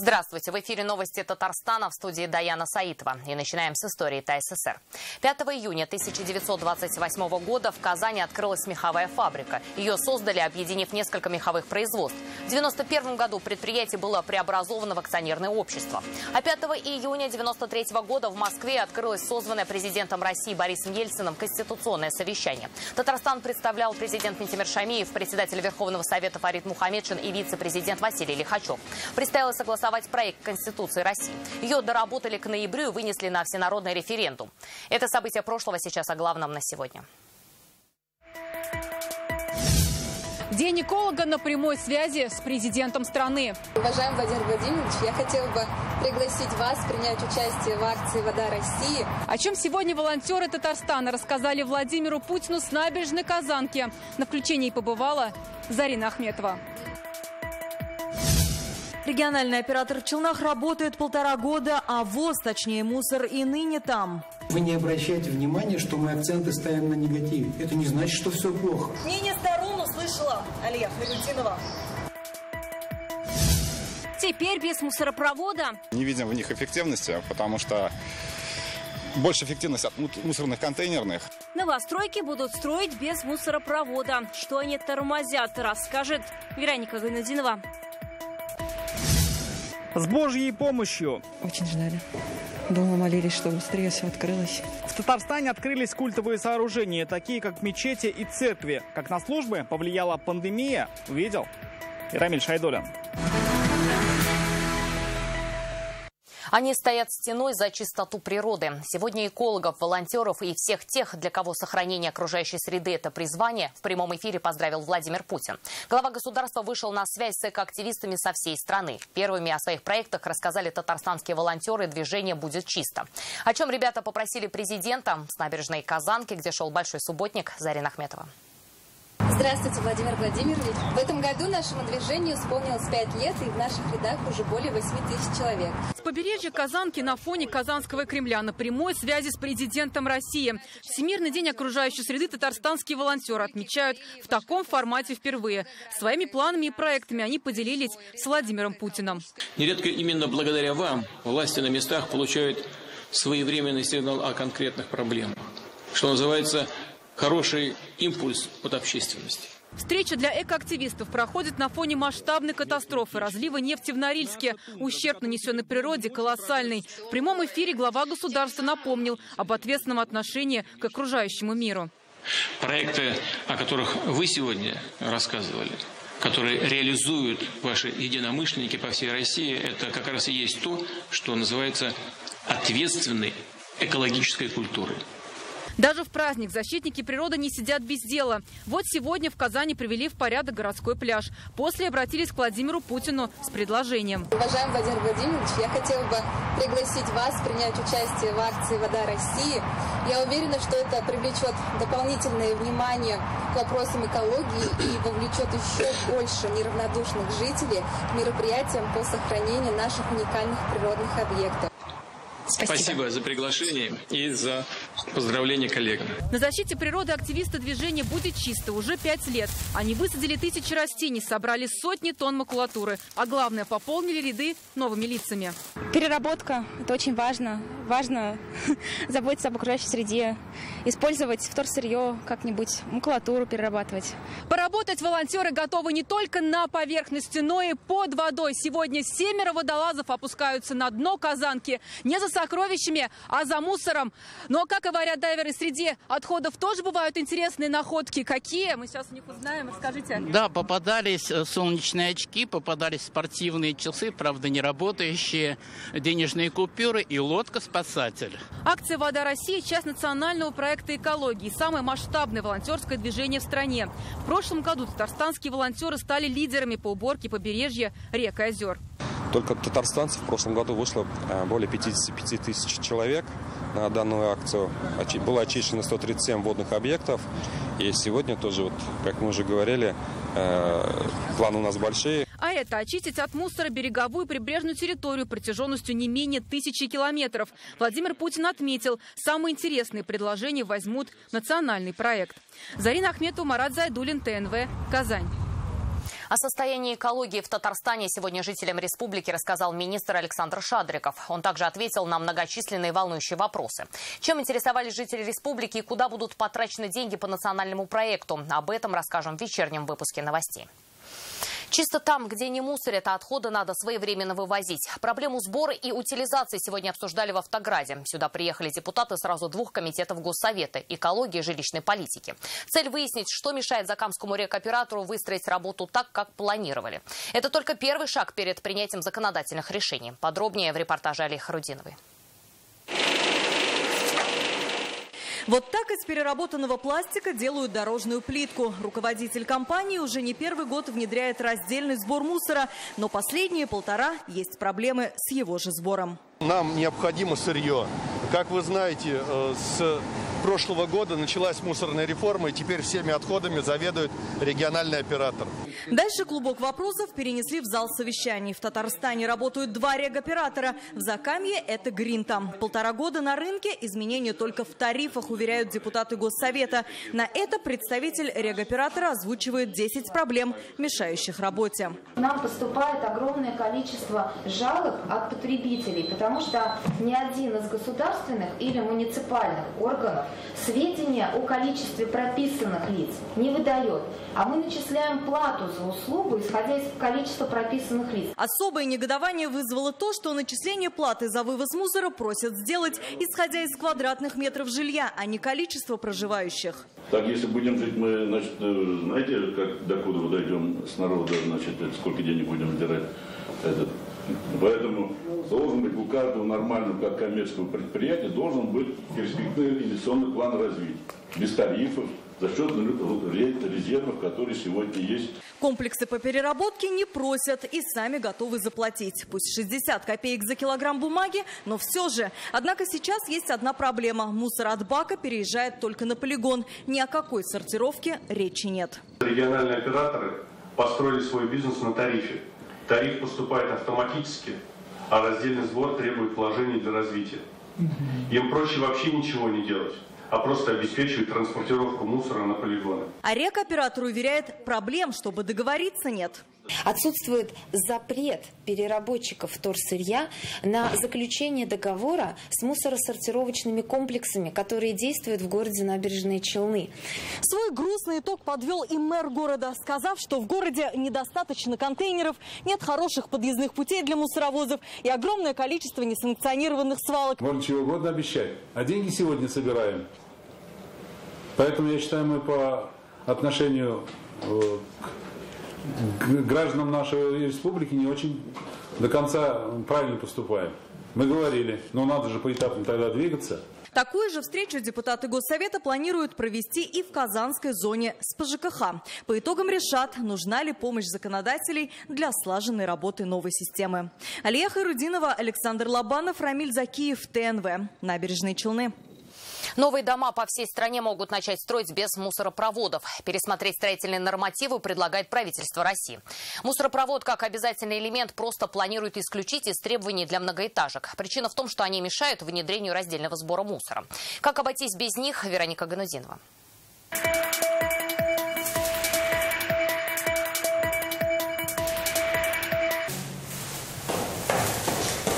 Здравствуйте! В эфире новости Татарстана, в студии Даяна Саитова. И начинаем с истории ТАССР. 5 июня 1928 года в Казани открылась меховая фабрика. Ее создали, объединив несколько меховых производств. В 1991 году предприятие было преобразовано в акционерное общество. А 5 июня 1993 года в Москве открылось созванное президентом России Борисом Ельциным Конституционное совещание. Татарстан представлял президент Ментимир Шаймиев, председатель Верховного Совета Фарид Мухамедшин и вице-президент Василий Лихачев. Предстояло согласовать проект Конституции России. Ее доработали к ноябрю и вынесли на всенародный референдум. Это события прошлого, сейчас о главном на сегодня. День эколога на прямой связи с президентом страны. Уважаемый Владимир Владимирович, я хотела бы пригласить вас принять участие в акции «Вода России». О чем сегодня волонтеры Татарстана рассказали Владимиру Путину с набережной Казанки. На включении побывала Зарина Ахметова. Региональный оператор в Челнах работает 1,5 года, а ВОЗ, точнее мусор, и ныне там. Вы не обращайте внимания, что мы акценты ставим на негативе. Это не значит, что все плохо. Мнение сторон услышала Алия Харютдинова. Теперь без мусоропровода. Не видим в них эффективности, потому что больше эффективность от мусорных контейнерных. Новостройки будут строить без мусоропровода. Что они тормозят, расскажет Вероника Гайнадинова. С Божьей помощью. Очень ждали. Дома молились, чтобы быстрее все открылось. В Татарстане открылись культовые сооружения, такие как мечети и церкви. Как на службы повлияла пандемия, увидел Ирамиль Шайдулин. Они стоят стеной за чистоту природы. Сегодня экологов, волонтеров и всех тех, для кого сохранение окружающей среды – это призвание, в прямом эфире поздравил Владимир Путин. Глава государства вышел на связь с экоактивистами со всей страны. Первыми о своих проектах рассказали татарстанские волонтеры «Движение будет чисто». О чем ребята попросили президента с набережной Казанки, где шел большой субботник, Зарина Ахметова. Здравствуйте, Владимир Владимирович. В этом году нашему движению исполнилось 5 лет, и в наших рядах уже более 8 тысяч человек. С побережья Казанки на фоне Казанского Кремля на прямой связи с президентом России. Всемирный день окружающей среды татарстанские волонтеры отмечают в таком формате впервые. Своими планами и проектами они поделились с Владимиром Путиным. Нередко именно благодаря вам власти на местах получают своевременный сигнал о конкретных проблемах. Что называется, хороший импульс от общественности. Встреча для экоактивистов проходит на фоне масштабной катастрофы разлива нефти в Норильске. Ущерб, нанесенный природе, колоссальный. В прямом эфире глава государства напомнил об ответственном отношении к окружающему миру. Проекты, о которых вы сегодня рассказывали, которые реализуют ваши единомышленники по всей России, это как раз и есть то, что называется ответственной экологической культурой. Даже в праздник защитники природы не сидят без дела. Вот сегодня в Казани привели в порядок городской пляж. После обратились к Владимиру Путину с предложением. Уважаемый Владимир Владимирович, я хотела бы пригласить вас принять участие в акции «Вода России». Я уверена, что это привлечет дополнительное внимание к вопросам экологии и вовлечет еще больше неравнодушных жителей к мероприятиям по сохранению наших уникальных природных объектов. Спасибо за приглашение и за поздравления коллегам. На защите природы активисты движения «Будет чисто» уже 5 лет. Они высадили тысячи растений, собрали сотни тонн макулатуры. А главное, пополнили ряды новыми лицами. Переработка – это очень важно. Важно заботиться об окружающей среде, использовать вторсырье, как-нибудь макулатуру перерабатывать. Поработать волонтеры готовы не только на поверхности, но и под водой. Сегодня 7 водолазов опускаются на дно Казанки не за сокровищами, а за мусором. Но, как говорят дайверы, среди отходов тоже бывают интересные находки. Какие? Мы сейчас у них узнаем. Расскажите. Да, попадались солнечные очки, попадались спортивные часы, правда, не работающие, денежные купюры и лодка-спасатель. Акция «Вода России» – часть национального проекта экологии. Самое масштабное волонтерское движение в стране. В прошлом году татарстанские волонтеры стали лидерами по уборке побережья рек и озер. Только татарстанцев в прошлом году вышло более 55 тысяч человек на данную акцию. Было очищено 137 водных объектов. И сегодня тоже, вот, как мы уже говорили, планы у нас большие. А это очистить от мусора береговую прибрежную территорию протяженностью не менее 1000 километров. Владимир Путин отметил, самые интересные предложения возьмут национальный проект. Зарина Ахметова, Марат Зайдуллин, ТНВ, Казань. О состоянии экологии в Татарстане сегодня жителям республики рассказал министр Александр Шадриков. Он также ответил на многочисленные волнующие вопросы. Чем интересовались жители республики и куда будут потрачены деньги по национальному проекту? Об этом расскажем в вечернем выпуске новостей. Чисто там, где не мусорят, а отходы надо своевременно вывозить. Проблему сбора и утилизации сегодня обсуждали в Автограде. Сюда приехали депутаты сразу 2 комитетов Госсовета – экологии и жилищной политики. Цель выяснить, что мешает Закамскому рекоператору выстроить работу так, как планировали. Это только первый шаг перед принятием законодательных решений. Подробнее в репортаже Алии Харудиновой. Вот так из переработанного пластика делают дорожную плитку. Руководитель компании уже не первый год внедряет раздельный сбор мусора, но последние 1,5 есть проблемы с его же сбором. Нам необходимо сырье. Как вы знаете, с прошлого года началась мусорная реформа, и теперь всеми отходами заведует региональный оператор. Дальше клубок вопросов перенесли в зал совещаний. В Татарстане работают 2 регоператора. В Закамье это Гринта. 1,5 года на рынке, изменения только в тарифах, уверяют депутаты Госсовета. На это представитель регоператора озвучивает 10 проблем, мешающих работе. Нам поступает огромное количество жалоб от потребителей, потому что ни один из государственных или муниципальных органов сведения о количестве прописанных лиц не выдает. А мы начисляем плату за услугу, исходя из количества прописанных лиц. Особое негодование вызвало то, что начисление платы за вывоз мусора просят сделать, исходя из квадратных метров жилья, а не количества проживающих. Так, если будем жить мы, значит, знаете, как, докуда мы дойдем с народа, значит, сколько денег будем сдирать. Поэтому должен быть у каждого нормального, как коммерческого предприятия, должен быть перспективный инвестиционный план развития. Без тарифов, за счет резервов, которые сегодня есть. Комплексы по переработке не просят и сами готовы заплатить. Пусть 60 копеек за килограмм бумаги, но все же. Однако сейчас есть одна проблема. Мусор от бака переезжает только на полигон. Ни о какой сортировке речи нет. Региональные операторы построили свой бизнес на тарифе. Тариф поступает автоматически, а раздельный сбор требует вложений для развития. Им проще вообще ничего не делать, а просто обеспечивать транспортировку мусора на полигоны. А рекоператор уверяет, проблем, чтобы договориться, нет. Отсутствует запрет переработчиков вторсырья на заключение договора с мусоросортировочными комплексами, которые действуют в городе Набережные Челны. Свой грустный итог подвел и мэр города, сказав, что в городе недостаточно контейнеров, нет хороших подъездных путей для мусоровозов и огромное количество несанкционированных свалок. Можно чего угодно обещать, а деньги сегодня собираем. Поэтому я считаю, мы по отношению к гражданам нашей республики не очень до конца правильно поступаем. Мы говорили, но надо же поэтапно тогда двигаться. Такую же встречу депутаты Госсовета планируют провести и в Казанской зоне с ПЖКХ. По итогам решат, нужна ли помощь законодателей для слаженной работы новой системы. Алия Хайрудинова, Александр Лобанов, Рамиль Закиев, ТНВ. Набережные Челны. Новые дома по всей стране могут начать строить без мусоропроводов. Пересмотреть строительные нормативы предлагает правительство России. Мусоропровод как обязательный элемент просто планируют исключить из требований для многоэтажек. Причина в том, что они мешают внедрению раздельного сбора мусора. Как обойтись без них, Вероника Ганудинова.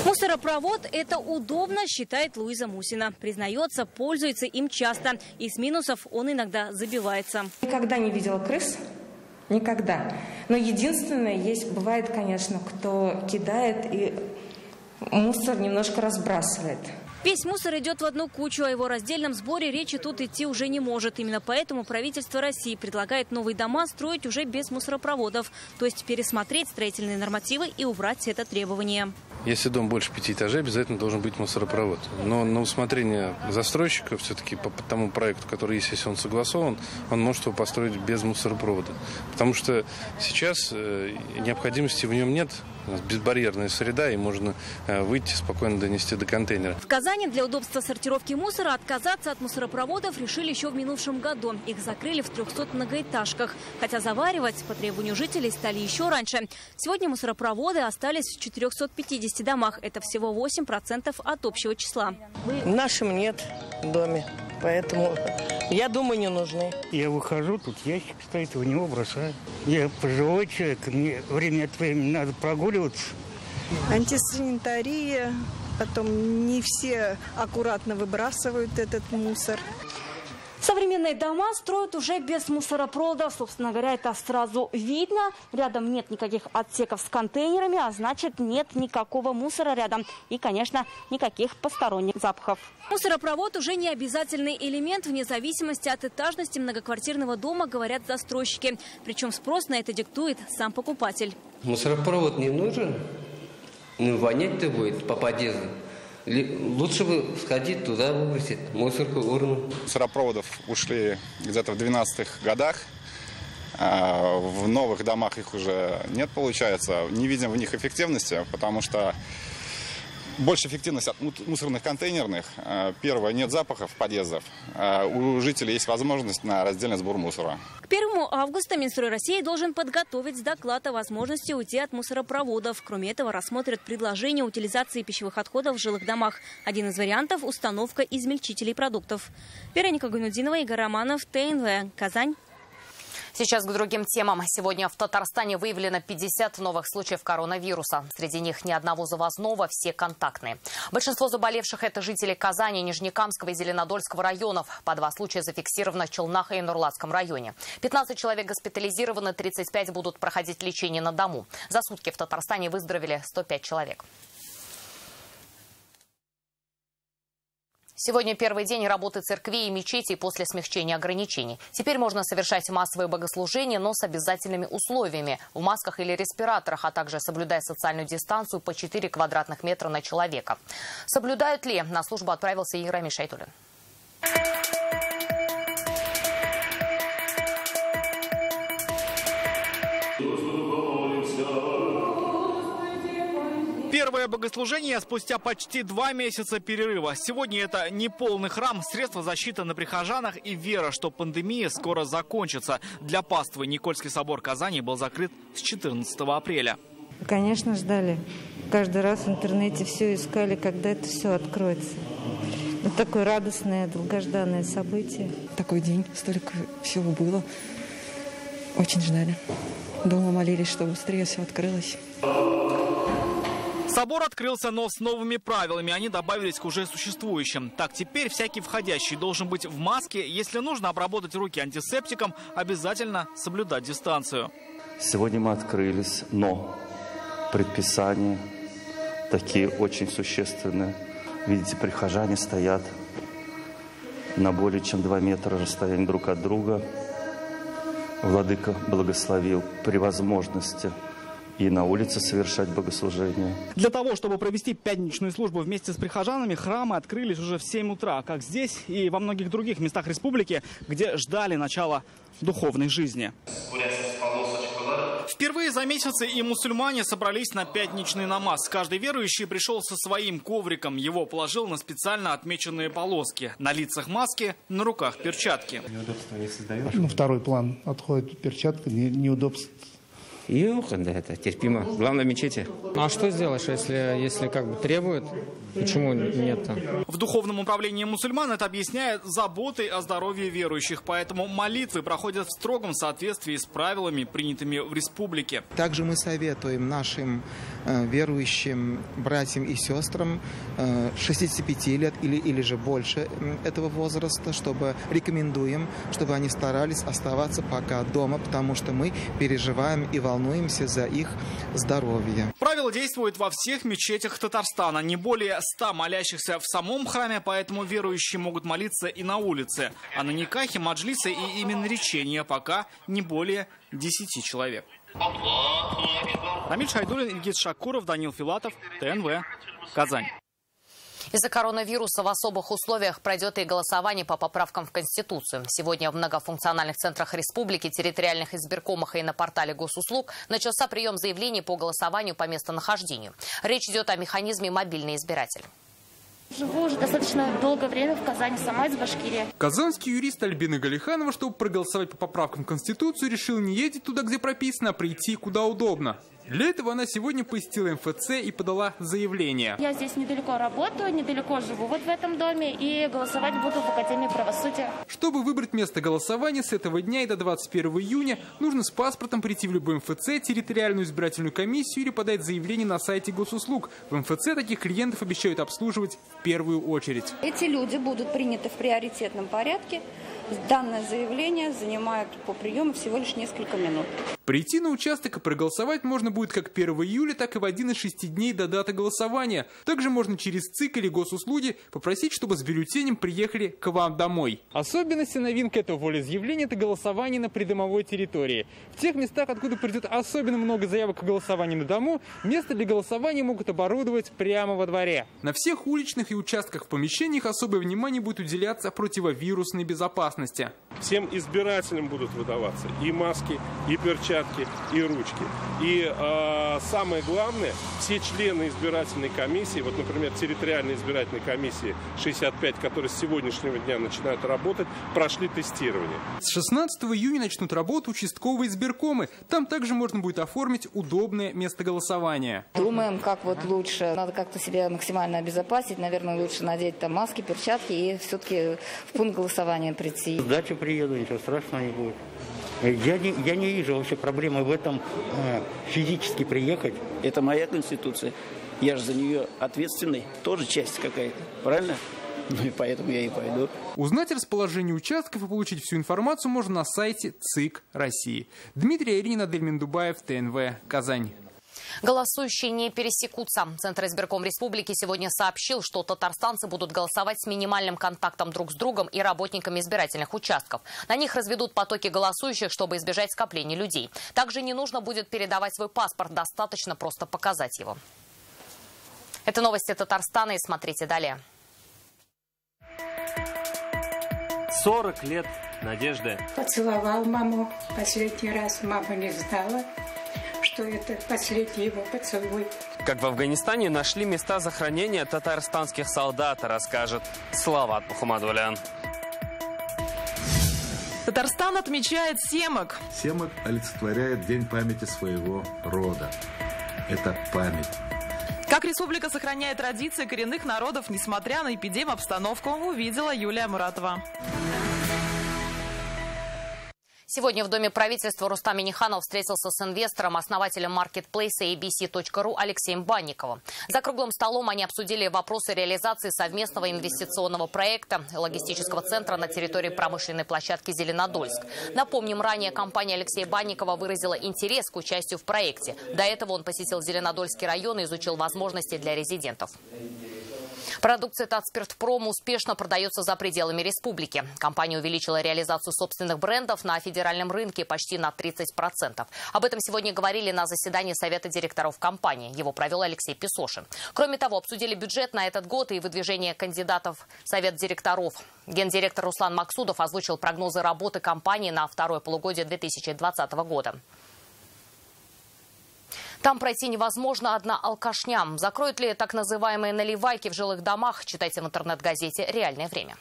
Мусоропровод – это удобно, считает Луиза Мусина. Признается, пользуется им часто. Из минусов он иногда забивается. Никогда не видела крыс. Никогда. Но единственное, бывает, конечно, кто кидает и мусор немножко разбрасывает. Весь мусор идет в одну кучу, о его раздельном сборе речи тут идти уже не может. Именно поэтому правительство России предлагает новые дома строить уже без мусоропроводов. То есть пересмотреть строительные нормативы и убрать это требование. Если дом больше 5 этажей, обязательно должен быть мусоропровод. Но на усмотрение застройщика, все-таки по тому проекту, который есть, если он согласован, он может его построить без мусоропровода. Потому что сейчас необходимости в нем нет. У нас безбарьерная среда, и можно выйти, спокойно донести до контейнера. В Казани для удобства сортировки мусора отказаться от мусоропроводов решили еще в минувшем году. Их закрыли в 300 многоэтажках. Хотя заваривать по требованию жителей стали еще раньше. Сегодня мусоропроводы остались в 450 домах. Это всего 8% от общего числа. В нашем нет в доме. Поэтому, я думаю, не нужны. Я выхожу, тут ящик стоит, в него бросаю. Я пожилой человек, мне время от времени надо прогуливаться. Антисанитария, потом не все аккуратно выбрасывают этот мусор. Современные дома строят уже без мусоропровода. Собственно говоря, это сразу видно. Рядом нет никаких отсеков с контейнерами, а значит, нет никакого мусора рядом. И, конечно, никаких посторонних запахов. Мусоропровод уже не обязательный элемент вне зависимости от этажности многоквартирного дома, говорят застройщики. Причем спрос на это диктует сам покупатель. Мусоропровод не нужен. Вонять-то будет по подъезду. Лучше бы сходить туда, выбросить мусорку, урну. Мусоропроводов ушли где-то в 12-х годах. В новых домах их уже нет, получается. Не видим в них эффективности, потому что больше эффективность от мусорных контейнерных. Первое, нет запахов подъездов. У жителей есть возможность на раздельный сбор мусора. К 1 августа Минстрой России должен подготовить доклад о возможности уйти от мусоропроводов. Кроме этого, рассмотрят предложение утилизации пищевых отходов в жилых домах. Один из вариантов – установка измельчителей продуктов. Вероника Гайнутдинова, Игорь Романов, ТНВ, Казань. Сейчас к другим темам. Сегодня в Татарстане выявлено 50 новых случаев коронавируса. Среди них ни одного завозного, все контактные. Большинство заболевших – это жители Казани, Нижнекамского и Зеленодольского районов. По 2 случая зафиксировано в Челнах и Нурлатском районе. 15 человек госпитализированы, 35 будут проходить лечение на дому. За сутки в Татарстане выздоровели 105 человек. Сегодня первый день работы церквей и мечетей после смягчения ограничений. Теперь можно совершать массовые богослужения, но с обязательными условиями – в масках или респираторах, а также соблюдая социальную дистанцию по 4 квадратных метра на человека. Соблюдают ли? На службу отправился и Рамиль Шайтуллин. Первое богослужение спустя почти 2 месяца перерыва. Сегодня это не полный храм, средства защиты на прихожанах и вера, что пандемия скоро закончится. Для паствы Никольский собор Казани был закрыт с 14 апреля. Конечно, ждали. Каждый раз в интернете все искали, когда это все откроется. Вот такое радостное, долгожданное событие. Такой день, столько всего было. Очень ждали. Дома молились, чтобы быстрее все открылось. Собор открылся, но с новыми правилами. Они добавились к уже существующим. Так, теперь всякий входящий должен быть в маске. Если нужно обработать руки антисептиком, обязательно соблюдать дистанцию. Сегодня мы открылись, но предписания такие очень существенные. Видите, прихожане стоят на более чем 2 метра расстояния друг от друга. Владыка благословил при возможности и на улице совершать богослужение. Для того, чтобы провести пятничную службу вместе с прихожанами, храмы открылись уже в 7 утра, как здесь и во многих других местах республики, где ждали начала духовной жизни. Впервые за месяцы и мусульмане собрались на пятничный намаз. Каждый верующий пришел со своим ковриком. Его положил на специально отмеченные полоски. На лицах маски, на руках перчатки. Неудобство не создаешь? На второй план отходит перчатка, неудобство. Да, это терпимо. Главное в мечети. А что сделаешь, если как бы требуют? Почему нет-то? В духовном управлении мусульман это объясняет заботой о здоровье верующих. Поэтому молитвы проходят в строгом соответствии с правилами, принятыми в республике. Также мы советуем нашим верующим братьям и сестрам 65 лет или же больше этого возраста, рекомендуем, чтобы они старались оставаться пока дома, потому что мы переживаем и волнуемся за их здоровье. Правила действуют во всех мечетях Татарстана. Не более 100 молящихся в самом храме, поэтому верующие могут молиться и на улице. А на никахе, маджлисы и именно речения пока не более 10 человек. Рамиль Шайтуллин, Ильгиз Шакуров, Данил Филатов, ТНВ, Казань. Из-за коронавируса в особых условиях пройдет и голосование по поправкам в Конституцию. Сегодня в многофункциональных центрах республики, территориальных избиркомах и на портале госуслуг начался прием заявлений по голосованию по местонахождению. Речь идет о механизме «Мобильный избиратель». Живу уже достаточно долгое время в Казани, сама из Башкирии. Казанский юрист Альбина Галиханова, чтобы проголосовать по поправкам в Конституцию, решил не ездить туда, где прописано, а прийти куда удобно. Для этого она сегодня посетила МФЦ и подала заявление. Я здесь недалеко работаю, недалеко живу вот в этом доме и голосовать буду в Академии правосудия. Чтобы выбрать место голосования с этого дня и до 21 июня, нужно с паспортом прийти в любой МФЦ, территориальную избирательную комиссию или подать заявление на сайте госуслуг. В МФЦ таких клиентов обещают обслуживать в первую очередь. Эти люди будут приняты в приоритетном порядке. Данное заявление занимает по приему всего лишь несколько минут. Прийти на участок и проголосовать можно будет как 1 июля, так и в один из 6 дней до даты голосования. Также можно через ЦИК или госуслуги попросить, чтобы с бюллетенем приехали к вам домой. Особенность и новинка этого волеизъявления – это голосование на придомовой территории. В тех местах, откуда придет особенно много заявок о голосовании на дому, место для голосования могут оборудовать прямо во дворе. На всех уличных и участках в помещениях особое внимание будет уделяться противовирусной безопасности. Всем избирателям будут выдаваться и маски, и перчатки, и ручки. И самое главное, все члены избирательной комиссии, вот, например, территориальной избирательной комиссии 65, которые с сегодняшнего дня начинают работать, прошли тестирование. С 16 июня начнут работу участковые избиркомы. Там также можно будет оформить удобное место голосования. Думаем, как вот лучше. Надо как-то себя максимально обезопасить. Наверное, лучше надеть там маски, перчатки и все-таки в пункт голосования прийти. С дачи приеду, ничего страшного не будет. Я не вижу вообще проблемы в этом физически приехать. Это моя конституция. Я же за нее ответственный. Тоже часть какая-то. Правильно? Ну и поэтому я и пойду. Узнать расположение участков и получить всю информацию можно на сайте ЦИК России. Дмитрий Аверин, Адель Мендубаев, ТНВ, Казань. Голосующие не пересекутся. Центр избирком республики сегодня сообщил, что татарстанцы будут голосовать с минимальным контактом друг с другом и работниками избирательных участков. На них разведут потоки голосующих, чтобы избежать скопления людей. Также не нужно будет передавать свой паспорт, достаточно просто показать его. Это новости Татарстана, и смотрите далее. 40 лет надежды. Поцеловал маму последний раз, мама не знала, что это последний его поцелуй. Как в Афганистане нашли места захоронения татарстанских солдат, расскажет Салават Мухаммадулян. Татарстан отмечает Семок. Семок олицетворяет День памяти своего рода. Это память. Как республика сохраняет традиции коренных народов, несмотря на эпидемобстановку, увидела Юлия Муратова. Сегодня в Доме правительства Рустам Минниханов встретился с инвестором, основателем маркетплейса abc.ru Алексеем Банниковым. За круглым столом они обсудили вопросы реализации совместного инвестиционного проекта логистического центра на территории промышленной площадки «Зеленодольск». Напомним, ранее компания Алексея Банникова выразила интерес к участию в проекте. До этого он посетил Зеленодольский район и изучил возможности для резидентов. Продукция Татспиртпром успешно продается за пределами республики. Компания увеличила реализацию собственных брендов на федеральном рынке почти на 30%. Об этом сегодня говорили на заседании Совета директоров компании. Его провел Алексей Песошин. Кроме того, обсудили бюджет на этот год и выдвижение кандидатов в Совет директоров. Гендиректор Руслан Максудов озвучил прогнозы работы компании на второе полугодие 2020 года. Там пройти невозможно, одна алкашня. Закроют ли так называемые наливайки в жилых домах? Читайте в интернет-газете «Реальное время».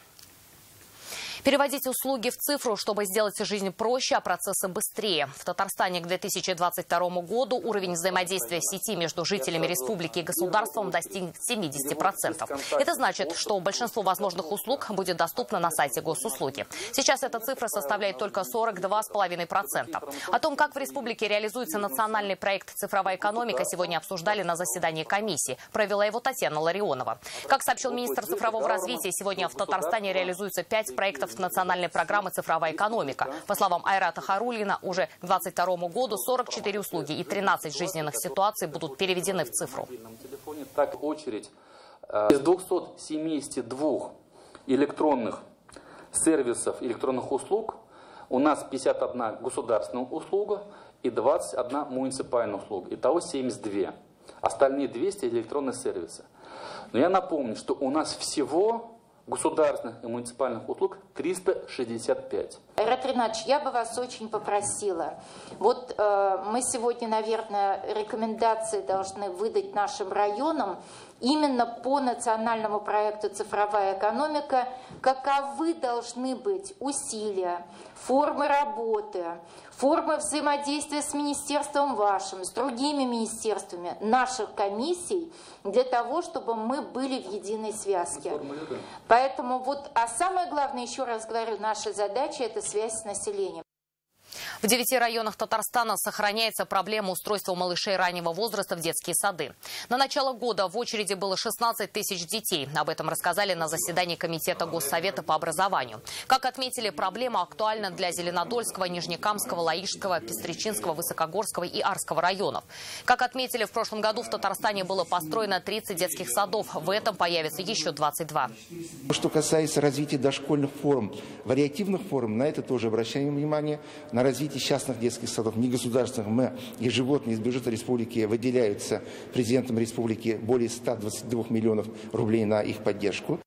Переводить услуги в цифру, чтобы сделать жизнь проще, а процессы быстрее. В Татарстане к 2022 году уровень взаимодействия в сети между жителями республики и государством достигнет 70%. Это значит, что большинство возможных услуг будет доступно на сайте госуслуги. Сейчас эта цифра составляет только 42,5%. О том, как в республике реализуется национальный проект «Цифровая экономика», сегодня обсуждали на заседании комиссии. Провела его Татьяна Ларионова. Как сообщил министр цифрового развития, сегодня в Татарстане реализуется 5 проектов национальной программы «Цифровая экономика». По словам Айрата Харулина, уже к 2022 году 44 услуги и 13 жизненных ситуаций будут переведены в цифру. Так, очередь из 272 электронных сервисов, электронных услуг, у нас 51 государственная услуга и 21 муниципальная услуга. Итого 72. Остальные 200 электронные сервисы. Но я напомню, что у нас всего государственных и муниципальных услуг 365. Айрат Ринатович, я бы вас очень попросила. Вот мы сегодня, наверное, рекомендации должны выдать нашим районам именно по национальному проекту «Цифровая экономика», каковы должны быть усилия, формы работы, формы взаимодействия с министерством вашим, с другими министерствами, наших комиссий, для того, чтобы мы были в единой связке. Поэтому а самое главное, еще раз говорю, наша задача – это связь с населением. В 9 районах Татарстана сохраняется проблема устройства малышей раннего возраста в детские сады. На начало года в очереди было 16 тысяч детей. Об этом рассказали на заседании Комитета Госсовета по образованию. Как отметили, проблема актуальна для Зеленодольского, Нижнекамского, Лаишского, Пестричинского, Высокогорского и Арского районов. Как отметили, в прошлом году в Татарстане было построено 30 детских садов. В этом появится еще 22. Что касается развития дошкольных форм, вариативных форм, на это тоже обращаем внимание. На развитие частных детских садов, негосударственных, мы ежегодно из бюджета республики выделяются президентом республики более 122 миллионов рублей на их поддержку.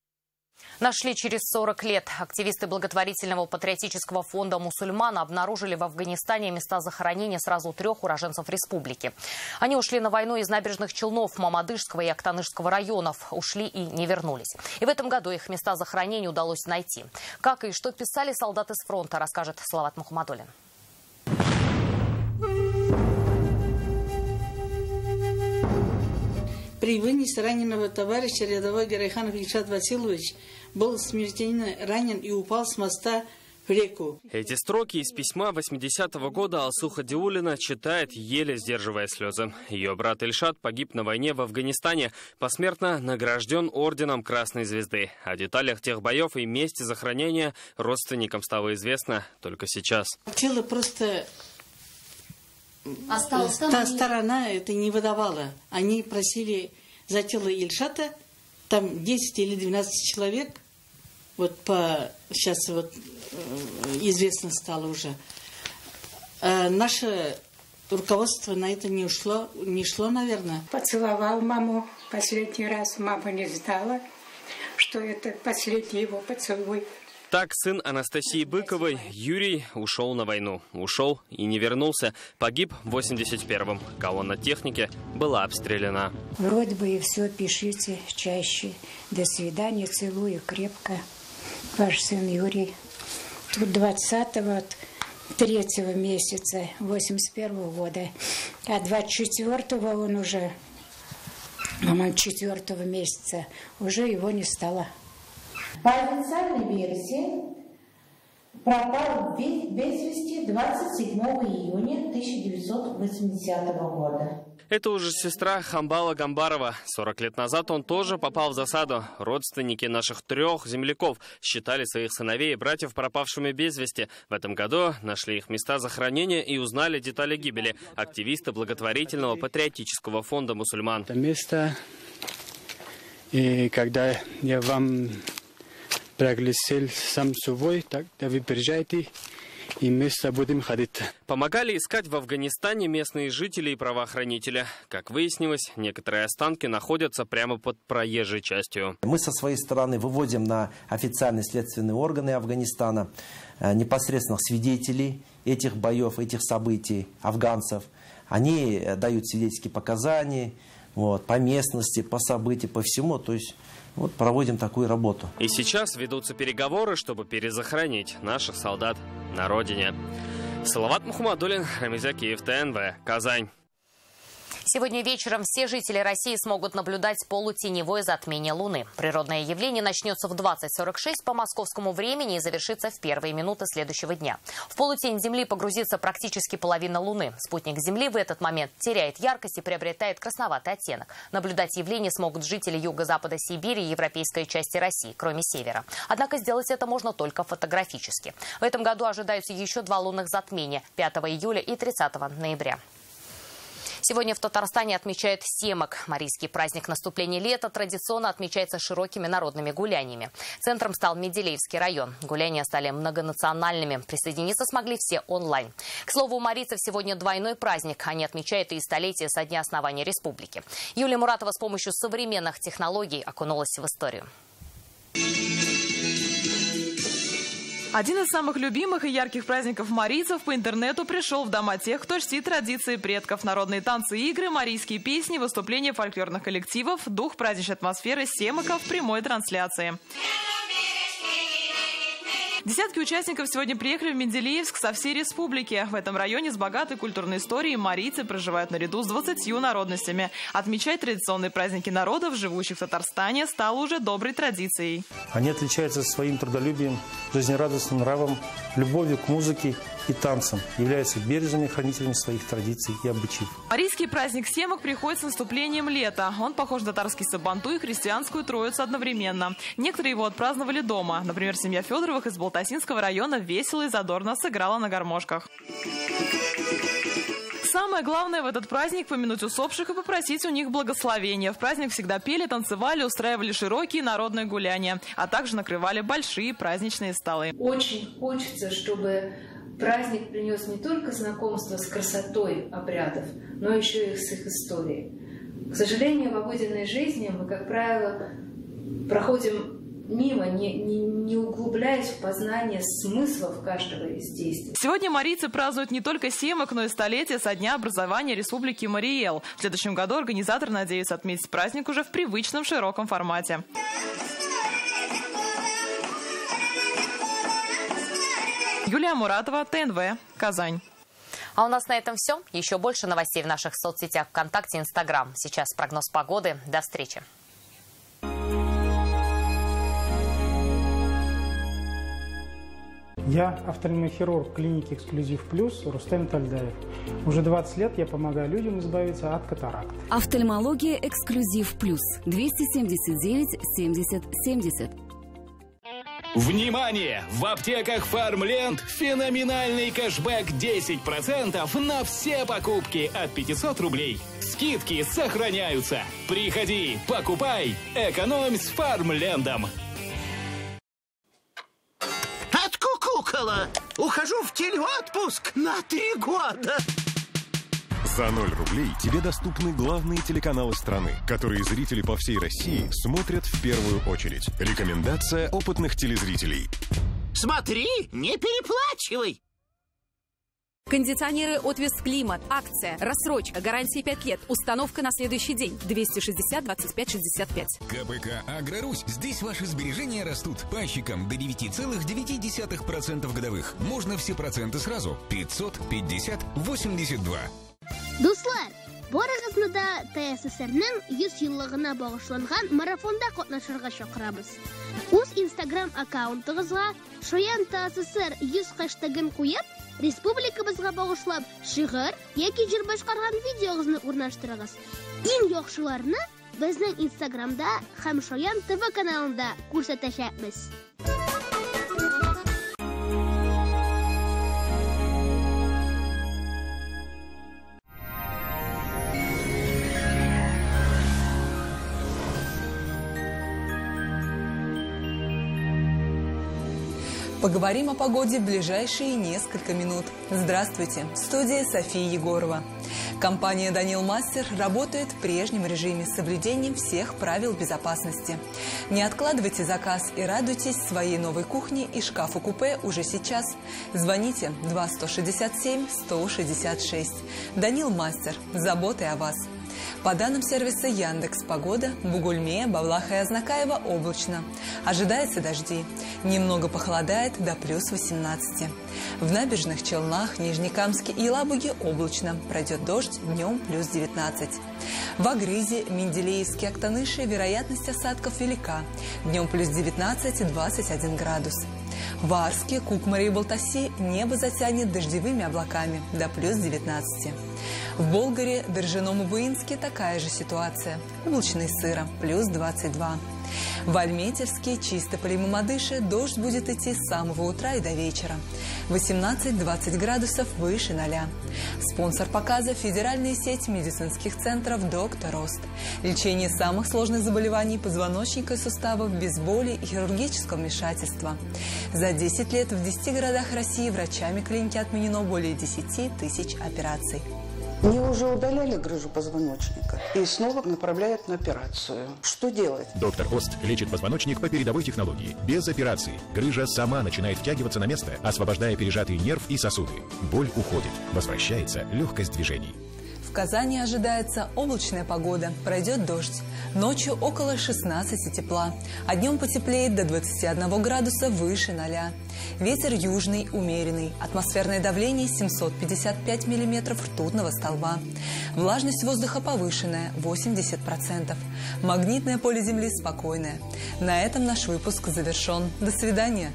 Нашли через 40 лет. Активисты благотворительного патриотического фонда «Мусульман» обнаружили в Афганистане места захоронения сразу 3 уроженцев республики. Они ушли на войну из набережных Челнов, Мамадышского и Актанышского районов. Ушли и не вернулись. И в этом году их места захоронения удалось найти. Как и что писали солдаты с фронта, расскажет Салават Мухаммадуллин. При вынесе раненого товарища рядовой Гарайханов Ильшат Васильевич был смертельно ранен и упал с моста в реку. Эти строки из письма 80-го года Алсу Хадиуллина читает, еле сдерживая слезы. Ее брат Ильшат погиб на войне в Афганистане, посмертно награжден орденом Красной Звезды. О деталях тех боев и месте захоронения родственникам стало известно только сейчас. Тело просто... Та сторона это не выдавала. Они просили за тело Ильшата, там 10 или 12 человек, сейчас известно стало уже. Наше руководство на это не шло, наверное. Поцеловал маму последний раз, мама не знала, что это последний его поцелуй. Так сын Анастасии Быковой, Юрий, ушел на войну. Ушел и не вернулся. Погиб в 81-м. Колонна техники была обстреляна. Вроде бы и все, пишите чаще. До свидания, целую крепко. Ваш сын Юрий. Тут 20-го, 3-го месяца 81-го года. А 24-го он уже, 4-го месяца, уже его не стало. По официальной версии пропал без вести 27 июня 1980 года. Это уже сестра Хамбала Гамбарова. 40 лет назад он тоже попал в засаду. Родственники наших 3 земляков считали своих сыновей и братьев пропавшими без вести. В этом году нашли их места захоронения и узнали детали гибели. Активисты благотворительного патриотического фонда «Мусульман». Это место, и когда я вам пригласил сам собой, тогда вы приезжайте, и мы с тобой будем ходить. Помогали искать в Афганистане местные жители и правоохранители. Как выяснилось, некоторые останки находятся прямо под проезжей частью. Мы со своей стороны выводим на официальные следственные органы Афганистана непосредственных свидетелей этих боев, этих событий, афганцев. Они дают свидетельские показания по местности, по событиям, по всему. То есть проводим такую работу. И сейчас ведутся переговоры, чтобы перезахоронить наших солдат на родине. Салават Мухаммадуллин, Рамиз Акиев, ТНВ, Казань. Сегодня вечером все жители России смогут наблюдать полутеневое затмение Луны. Природное явление начнется в 20:46 по московскому времени и завершится в первые минуты следующего дня. В полутень Земли погрузится практически половина Луны. Спутник Земли в этот момент теряет яркость и приобретает красноватый оттенок. Наблюдать явление смогут жители юго-запада Сибири и европейской части России, кроме севера. Однако сделать это можно только фотографически. В этом году ожидаются еще 2 лунных затмения – 5 июля и 30 ноября. Сегодня в Татарстане отмечают Семок. Марийский праздник наступления лета традиционно отмечается широкими народными гуляниями. Центром стал Менделеевский район. Гуляния стали многонациональными. Присоединиться смогли все онлайн. К слову, у марийцев сегодня двойной праздник. Они отмечают и столетие со дня основания республики. Юлия Муратова с помощью современных технологий окунулась в историю. Один из самых любимых и ярких праздников марийцев по интернету пришел в дома тех, кто чтит традиции предков. Народные танцы и игры, марийские песни, выступления фольклорных коллективов, дух праздничной атмосферы Семака в прямой трансляции. Десятки участников сегодня приехали в Менделеевск со всей республики. В этом районе с богатой культурной историей марийцы проживают наряду с 20 народностями. Отмечать традиционные праздники народов, живущих в Татарстане, стало уже доброй традицией. Они отличаются своим трудолюбием, жизнерадостным нравом, любовью к музыке и танцам, являются бережными хранителями своих традиций и обычаев. Марийский праздник Семак приходит с наступлением лета. Он похож на татарский Сабантуй и христианскую Троицу одновременно. Некоторые его отпраздновали дома. Например, семья Федоровых из Балтасинского района весело и задорно сыграла на гармошках. Самое главное в этот праздник – помянуть усопших и попросить у них благословения. В праздник всегда пели, танцевали, устраивали широкие народные гуляния, а также накрывали большие праздничные столы. Очень хочется, чтобы праздник принес не только знакомство с красотой обрядов, но еще и с их историей. К сожалению, в обыденной жизни мы, как правило, проходим мимо, не углубляясь в познание смыслов каждого из действий. Сегодня марийцы празднуют не только Семак, но и столетие со дня образования Республики Мариэл. В следующем году организаторы надеются отметить праздник уже в привычном широком формате. Юлия Муратова, ТНВ, Казань. А у нас на этом все. Еще больше новостей в наших соцсетях ВКонтакте и Инстаграм. Сейчас прогноз погоды. До встречи. Я офтальмохирург клиники «Эксклюзив Плюс» Рустем Тальдаев. Уже 20 лет я помогаю людям избавиться от катаракт. Офтальмология «Эксклюзив Плюс» 279 70 70. Внимание! В аптеках Фармленд феноменальный кэшбэк 10% на все покупки от 500 рублей. Скидки сохраняются. Приходи, покупай, экономь с Фармлендом. Откукукала! Ухожу в телеотпуск на 3 года! За 0 рублей тебе доступны главные телеканалы страны, которые зрители по всей России смотрят в первую очередь. Рекомендация опытных телезрителей. Смотри, не переплачивай! Кондиционеры от Вестклимат. Акция. Рассрочка. Гарантия 5 лет. Установка на следующий день. 260 25 65. КПК «Агрорусь». Здесь ваши сбережения растут. Пайщикам до 9,9% годовых. Можно все проценты сразу. 550 82. Дуслар, барыгызны ТССРның 100 еллыгына багышланган марафонда катнашырга чакырабыз. Үз Instagram аккаунтыгызга «Шаян ТССР 100» хэштегын куеп, республикабызга багышлап шигырь яки җыр башкарган видеогызны урнаштырыгыз. Иң яхшыларны безнең Instagramда һәм Шаян ТВ каналында күрсәтәчәкбез. Поговорим о погоде в ближайшие несколько минут. Здравствуйте, в студии София Егорова. Компания «Данил Мастер» работает в прежнем режиме с соблюдением всех правил безопасности. Не откладывайте заказ и радуйтесь своей новой кухне и шкафу-купе уже сейчас. Звоните 2-167 166. «Данил Мастер» – заботой о вас. По данным сервиса Яндекс Погода, в Бугульме, Бавлаха и Азнакаево облачно. Ожидаются дожди. Немного похолодает до плюс 18. В Набережных Челнах, Нижнекамске и Елабуге облачно. Пройдет дождь, днем плюс 19. В Агрызе, Менделеевске, Актаныше вероятность осадков велика. Днем плюс 19-21 градус. В Арске, Кукмаре и Балтаси небо затянет дождевыми облаками до плюс 19. В Болгаре, Держином и Буинске такая же ситуация. Облачно и сыро, плюс 22. В Альметьевске, Чистополе и Мамадыше дождь будет идти с самого утра и до вечера. 18-20 градусов выше 0. Спонсор показа – федеральная сеть медицинских центров «Доктор Рост». Лечение самых сложных заболеваний позвоночника и суставов без боли и хирургического вмешательства. За 10 лет в 10 городах России врачами клиники отменено более 10 тысяч операций. Мне уже удаляли грыжу позвоночника и снова направляют на операцию. Что делать? Доктор Ост лечит позвоночник по передовой технологии. Без операции. Грыжа сама начинает втягиваться на место, освобождая пережатый нерв и сосуды. Боль уходит. Возвращается легкость движений. В Казани ожидается облачная погода, пройдет дождь. Ночью около 16 тепла, а днем потеплеет до 21 градуса выше 0. Ветер южный, умеренный, атмосферное давление 755 миллиметров ртутного столба. Влажность воздуха повышенная, 80%. Магнитное поле Земли спокойное. На этом наш выпуск завершен. До свидания.